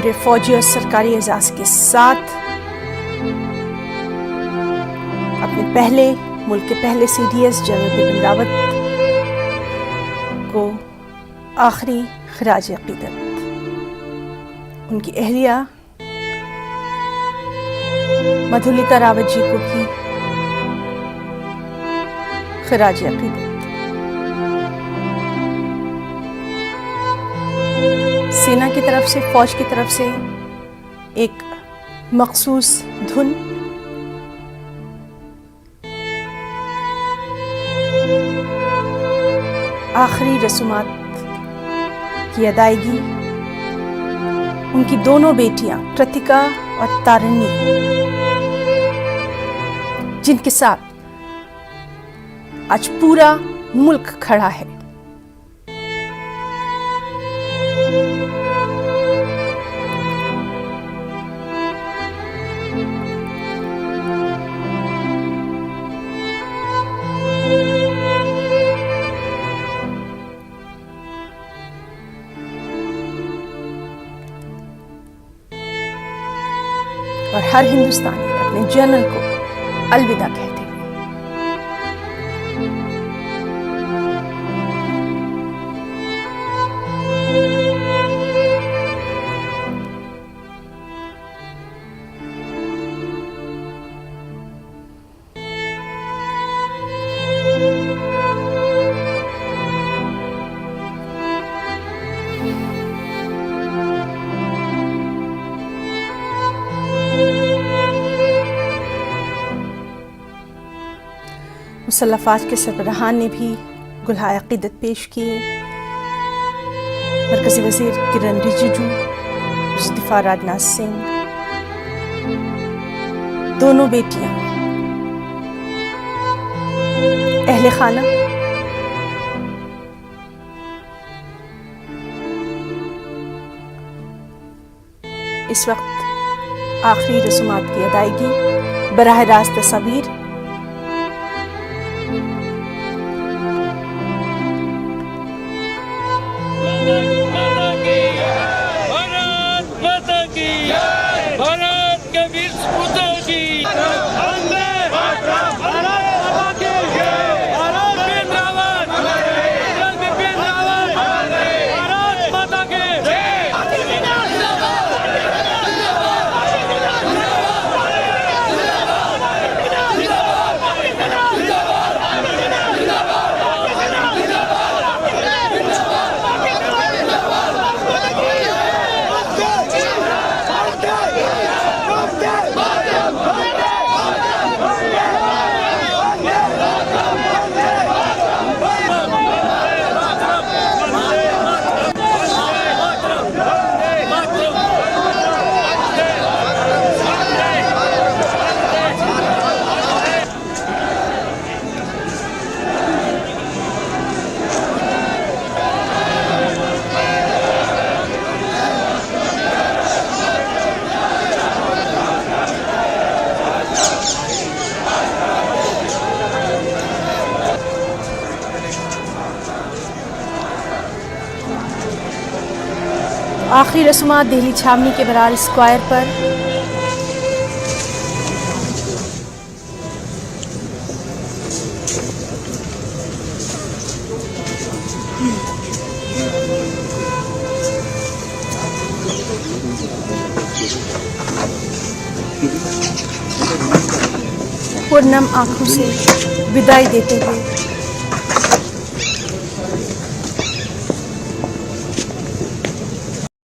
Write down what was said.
पूरे फौजी और सरकारी एजाज़ के साथ अपने मुल्क के पहले CDS जनरल बिपिन रावत को आखिरी खराज अक़ीदत, उनकी अहलिया मधुलिका रावत जी को भी खराज अक़ीदत। सेना की तरफ से, फौज की तरफ से एक मखसूस धुन आखिरी रसूमात की अदायगी उनकी दोनों बेटियां कृतिका और तारिणी, जिनके साथ आज पूरा मुल्क खड़ा है। और हर हिंदुस्तानी अपने जनरल को अलविदा कहते हैं। मुसल्लफ़ फ़ौज के सरबराहान ने भी गुलहाए अक़ीदत पेश किए। मरकज़ी वज़ीर किरण रिजिजू, दिफ़ा राजनाथ सिंह, दोनों बेटियां, अहले खाना, इस वक्त आखिरी रसूमात की अदायगी बराह रास्त तस्वीर भारत के वीर सपूतों की आखिरी रसूमात दिल्ली छावनी के बरार स्क्वायर पर पुरनम आंखों से विदाई देते हुए